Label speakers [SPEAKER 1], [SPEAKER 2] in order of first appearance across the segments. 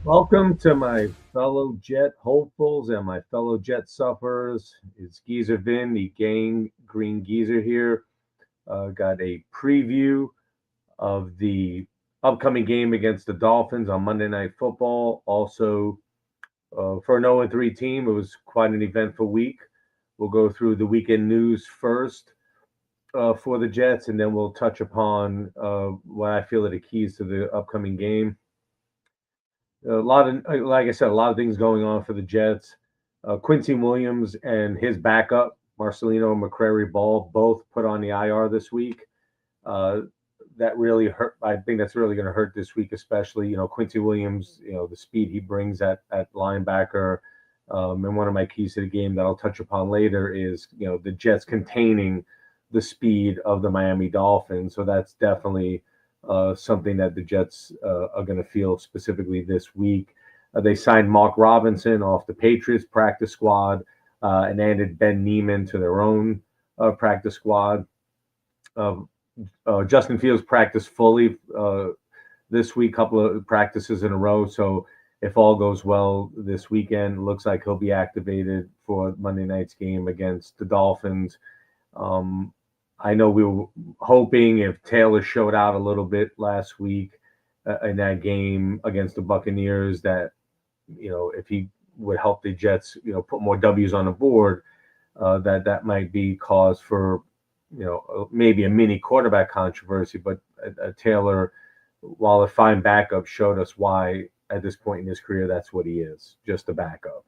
[SPEAKER 1] Welcome to my fellow Jet hopefuls and my fellow Jet sufferers. It's Geezer Vin, the gang green geezer here. Got a preview of the upcoming game against the Dolphins on Monday Night Football. Also, for an 0-3 team, it was quite an eventful week. We'll go through the weekend news first for the Jets, and then we'll touch upon what I feel are the keys to the upcoming game. A lot of, like I said, a lot of things going on for the Jets. Quincy Williams and his backup, Marcelino McCrary Ball, both put on the IR this week. That really hurt. I think that's really going to hurt this week, especially. Quincy Williams, the speed he brings at linebacker. And one of my keys to the game that I'll touch upon later is, the Jets containing the speed of the Miami Dolphins. So that's definitely something that the Jets are going to feel specifically this week. They signed Mark Robinson off the Patriots practice squad and added Ben Neiman to their own practice squad. Justin Fields practiced fully this week, couple of practices in a row. So if all goes well this weekend, looks like he'll be activated for Monday night's game against the Dolphins. I know we were hoping if Taylor showed out a little bit last week in that game against the Buccaneers that, if he would help the Jets, put more W's on the board, that might be cause for, maybe a mini quarterback controversy. But Taylor, while a fine backup, showed us why at this point in his career that's what he is, just a backup.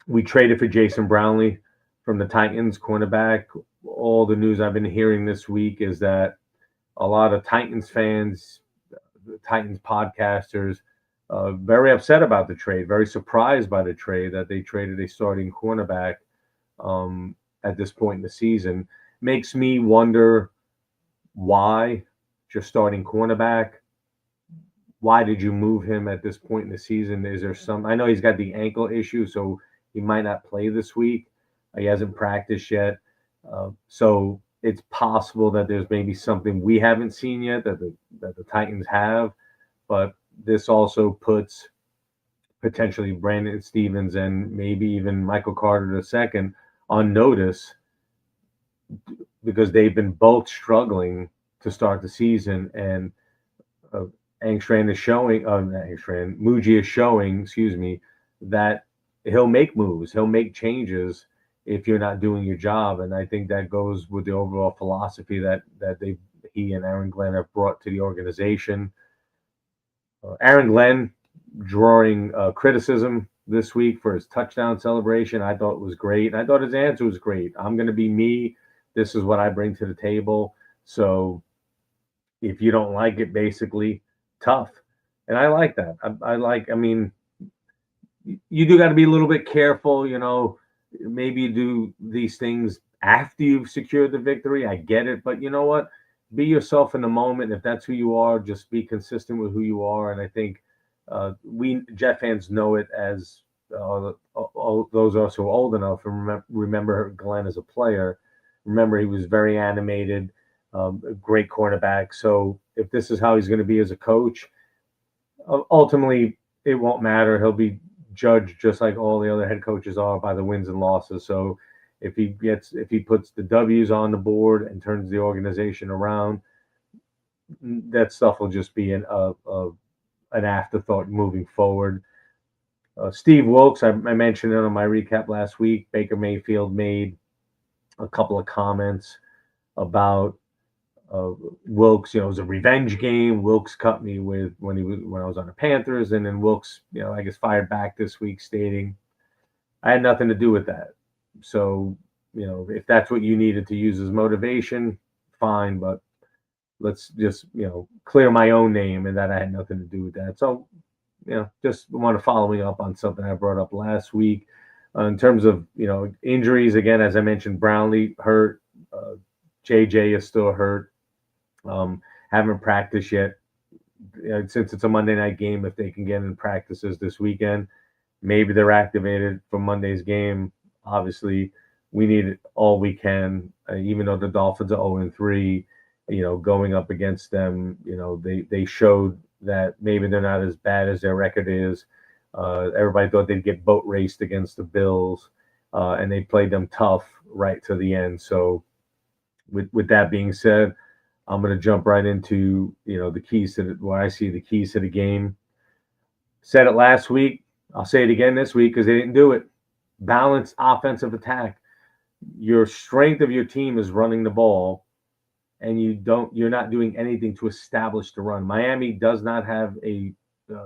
[SPEAKER 1] We traded for Jason Brownlee from the Titans cornerback. All the news I've been hearing this week is that a lot of Titans fans, Titans podcasters, very upset about the trade, very surprised by the trade that they traded a starting cornerback at this point in the season. Makes me wonder why you're starting cornerback. Why did you move him at this point in the season? Is there some? I know he's got the ankle issue, so he might not play this week. He hasn't practiced yet. So it's possible that there's maybe something we haven't seen yet that the Titans have. But this also puts potentially Brandon Stevens and maybe even Michael Carter II on notice because they've been both struggling to start the season. And Muji is showing, that he'll make moves, he'll make changes if you're not doing your job. And I think that goes with the overall philosophy that he and Aaron Glenn have brought to the organization. Aaron Glenn drawing criticism this week for his touchdown celebration. I thought it was great. I thought his answer was great. I'm going to be me. This is what I bring to the table. So if you don't like it, basically, tough. And I like that. I mean, you do got to be a little bit careful, maybe you do these things after you've secured the victory. I get it. But you know what? Be yourself in the moment. If that's who you are, just be consistent with who you are. And I think we Jet fans know it as those of us who are old enough and remember Glenn as a player. Remember, he was very animated, a great cornerback. So if this is how he's going to be as a coach, ultimately it won't matter. He'll be judged just like all the other head coaches are by the wins and losses. So if he puts the W's on the board and turns the organization around, that stuff will just be an afterthought moving forward. Steve Wilkes, I mentioned it on my recap last week. Baker Mayfield made a couple of comments about Wilkes. It was a revenge game. Wilkes cut me when I was on the Panthers, and then Wilkes, I guess fired back this week, stating, "I had nothing to do with that." So, if that's what you needed to use as motivation, fine. But let's just, clear my own name and that I had nothing to do with that. So, just want to follow me up on something I brought up last week. In terms of, injuries, again, as I mentioned, Brownlee hurt. JJ is still hurt. Haven't practiced yet. Since it's a Monday night game, if they can get in practices this weekend, maybe they're activated for Monday's game. Obviously, we need it all we can, even though the Dolphins are 0-3, going up against them, they showed that maybe they're not as bad as their record is. Everybody thought they'd get boat raced against the Bills, and they played them tough right to the end. So, with that being said, I'm going to jump right into the keys to where I see the keys to the game. Said it last week. I'll say it again this week because they didn't do it. Balanced offensive attack. Your strength of your team is running the ball, and you're not doing anything to establish the run. Miami does not have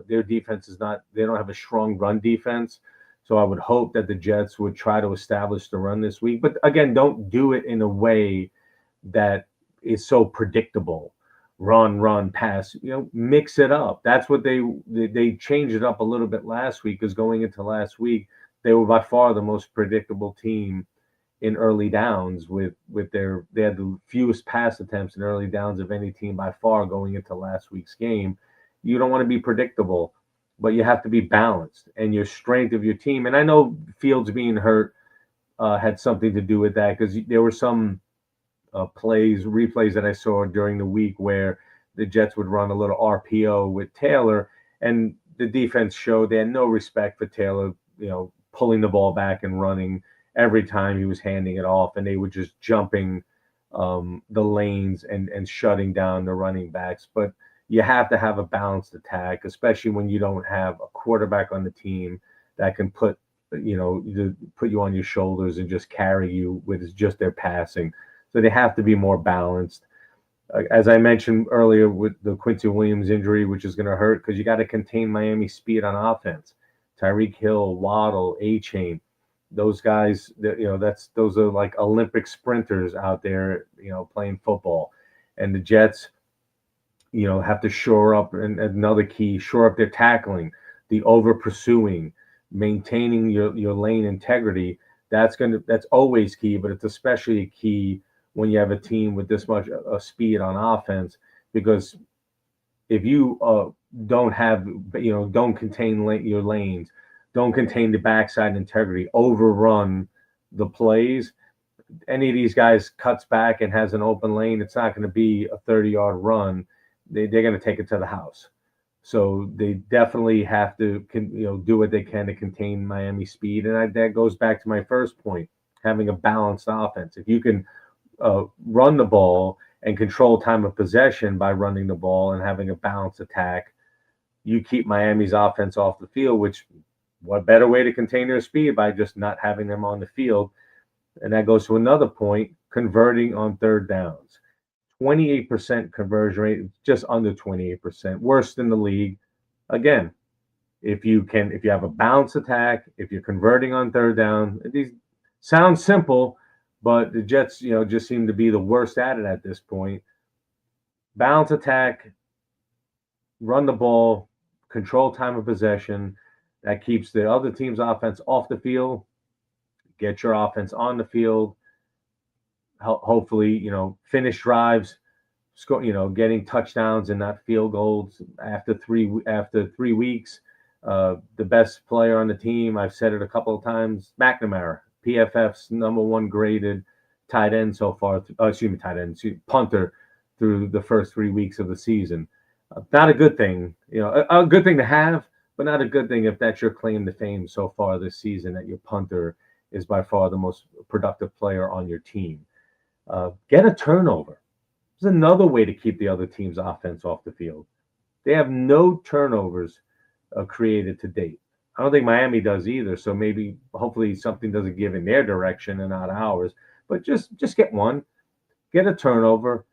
[SPEAKER 1] their defense is not, they don't have a strong run defense. So I would hope that the Jets would try to establish the run this week. But again, don't do it in a way that is so predictable. Run, pass, mix it up. That's what they changed it up a little bit last week, because going into last week, they were by far the most predictable team in early downs they had the fewest pass attempts in early downs of any team by far going into last week's game. You don't want to be predictable, but you have to be balanced, and your strength of your team. And I know Fields being hurt had something to do with that, because there were some replays that I saw during the week where the Jets would run a little RPO with Taylor, and the defense showed they had no respect for Taylor, pulling the ball back and running every time he was handing it off, and they were just jumping the lanes and shutting down the running backs. But you have to have a balanced attack, especially when you don't have a quarterback on the team that can put you on your shoulders and just carry you with just their passing. So they have to be more balanced. As I mentioned earlier, with the Quincy Williams injury, which is going to hurt because you got to contain Miami's speed on offense. Tyreek Hill, Waddle, A-Chain, those guys, those are like Olympic sprinters out there, playing football. And the Jets, have to shore up, and another key, shore up their tackling, the over pursuing, maintaining your lane integrity. That's always key, but it's especially key when you have a team with this much speed on offense, because if you don't contain your lanes, don't contain the backside integrity, overrun the plays, any of these guys cuts back and has an open lane, it's not going to be a 30-yard run. They're going to take it to the house. So they definitely have to do what they can to contain Miami speed. And that goes back to my first point, having a balanced offense. If you can run the ball and control time of possession by running the ball and having a balanced attack, you keep Miami's offense off the field, which what better way to contain their speed by just not having them on the field. And that goes to another point, converting on third downs. 28% conversion rate, just under 28%, worse than the league. Again, if you have a balanced attack, if you're converting on third down, these sound simple, but the Jets, just seem to be the worst at it at this point. Balanced attack, run the ball, control time of possession. That keeps the other team's offense off the field. Get your offense on the field. Hopefully, finish drives, score, getting touchdowns and not field goals after 3 weeks. The best player on the team, I've said it a couple of times, McNamara, PFF's number 1 graded tight end so far. Punter through the first 3 weeks of the season. Not a good thing, a good thing to have, but not a good thing if that's your claim to fame so far this season, that your punter is by far the most productive player on your team. Get a turnover. There's another way to keep the other team's offense off the field. They have no turnovers created to date. I don't think Miami does either. So hopefully something doesn't give in their direction and not ours. But just get one, get a turnover.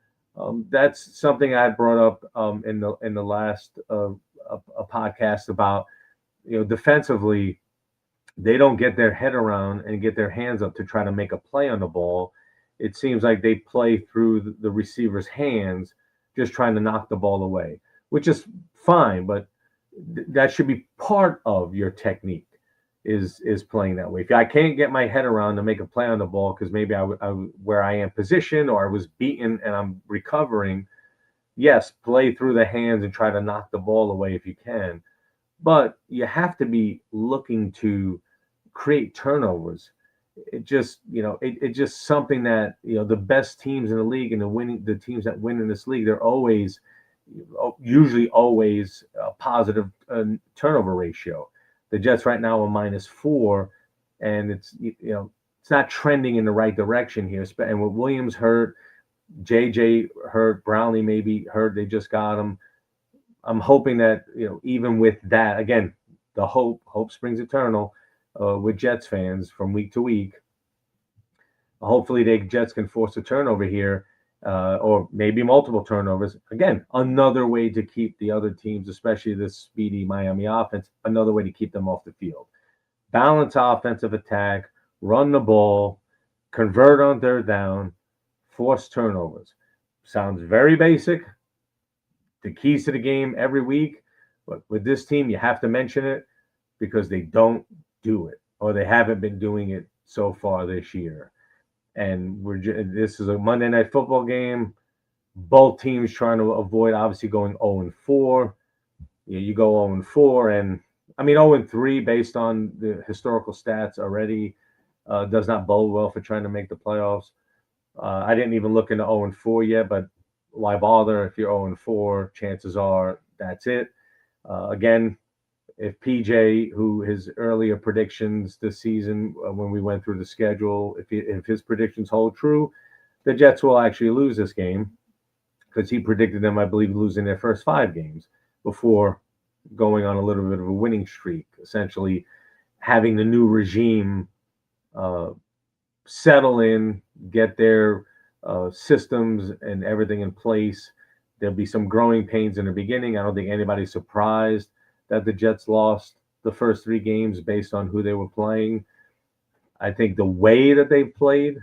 [SPEAKER 1] That's something I brought up in the last a podcast about. Defensively, they don't get their head around and get their hands up to try to make a play on the ball. It seems like they play through the receiver's hands, just trying to knock the ball away, which is fine, but that should be part of your technique, is playing that way. If I can't get my head around to make a play on the ball because maybe where I am positioned or I was beaten and I'm recovering, yes, play through the hands and try to knock the ball away if you can. But you have to be looking to create turnovers. It just, it's just something that, the best teams in the league and the teams that win in this league, they're always, usually always a positive turnover ratio. The Jets right now are -4, and it's not trending in the right direction here. And with Williams hurt, JJ hurt, Brownlee maybe hurt, they just got him. I'm hoping that even with that, again, the hope springs eternal with Jets fans from week to week. Hopefully, the Jets can force a turnover here, or maybe multiple turnovers. Again, another way to keep the other teams, especially this speedy Miami offense, another way to keep them off the field. Balance offensive attack, run the ball, convert on third down, force turnovers. Sounds very basic. The keys to the game every week. But with this team, you have to mention it because they don't do it, or they haven't been doing it so far this year. And this is a Monday Night Football game. Both teams trying to avoid obviously going 0-4. You go 0-4, and I mean 0-3 based on the historical stats already does not bode well for trying to make the playoffs. I didn't even look into 0-4 yet, but why bother? If you're 0-4, chances are that's it. Again, if PJ, who his earlier predictions this season when we went through the schedule, if his predictions hold true, the Jets will actually lose this game because he predicted them, I believe, losing their first 5 games before going on a little bit of a winning streak, essentially having the new regime settle in, get their systems and everything in place. There'll be some growing pains in the beginning. I don't think anybody's surprised that the Jets lost the first 3 games based on who they were playing. I think the way that they played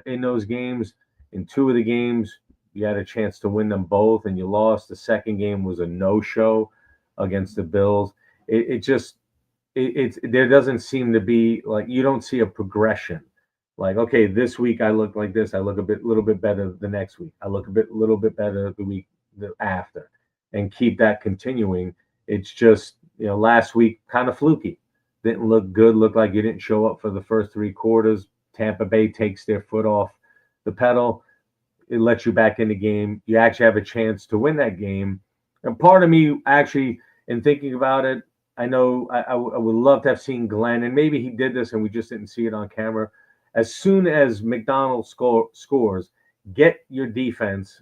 [SPEAKER 1] in those games, in 2 of the games, you had a chance to win them both, and you lost. The second game was a no-show against the Bills. There doesn't seem to be, like, you don't see a progression. Like, okay, this week I look like this. I look little bit better the next week. I look little bit better the week after, and keep that continuing. It's just, last week kind of fluky. Didn't look good. Looked like you didn't show up for the first 3 quarters. Tampa Bay takes their foot off the pedal. It lets you back in the game. You actually have a chance to win that game. And part of me actually, in thinking about it, I know I would love to have seen Glenn, and maybe he did this and we just didn't see it on camera. As soon as McDonald scores, get your defense,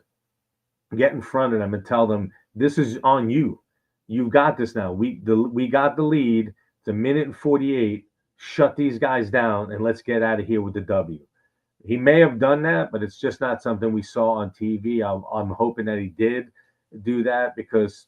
[SPEAKER 1] get in front of them and tell them, this is on you. You've got this now. We got the lead. It's 1:48. Shut these guys down and let's get out of here with the W. He may have done that, but it's just not something we saw on TV. I'm hoping that he did do that because,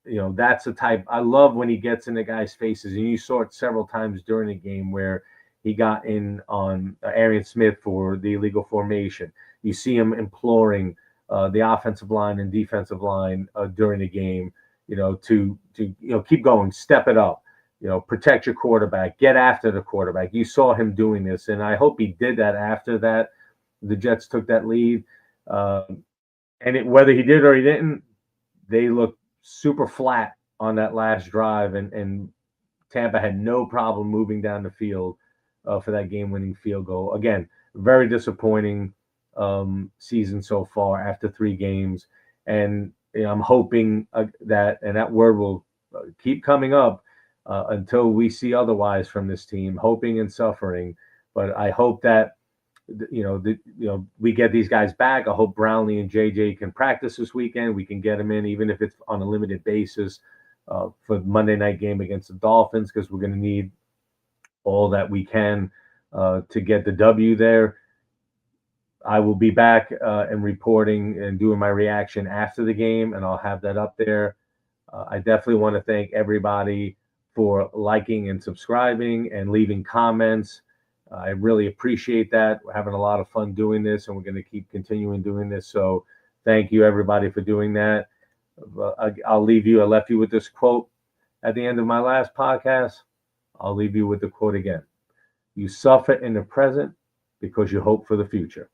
[SPEAKER 1] that's the type. I love when he gets in the guys' faces, and you saw it several times during the game where he got in on Arian Smith for the illegal formation. You see him imploring the offensive line and defensive line during the game, to keep going, step it up, protect your quarterback, get after the quarterback. You saw him doing this, and I hope he did that after that. The Jets took that lead, and whether he did or he didn't, they looked super flat on that last drive, and Tampa had no problem moving down the field for that game-winning field goal. Again, very disappointing season so far after 3 games, and I'm hoping that word will keep coming up until we see otherwise from this team, hoping and suffering. But I hope that we get these guys back. I hope Brownlee and JJ can practice this weekend. We can get them in, even if it's on a limited basis, for the Monday night game against the Dolphins, because we're going to need all that we can to get the W there. I will be back and reporting and doing my reaction after the game, and I'll have that up there. I definitely want to thank everybody for liking and subscribing and leaving comments. I really appreciate that. We're having a lot of fun doing this, and we're going to keep continuing doing this. So thank you, everybody, for doing that. I'll leave you. I left you with this quote at the end of my last podcast. I'll leave you with the quote again. You suffer in the present because you hope for the future.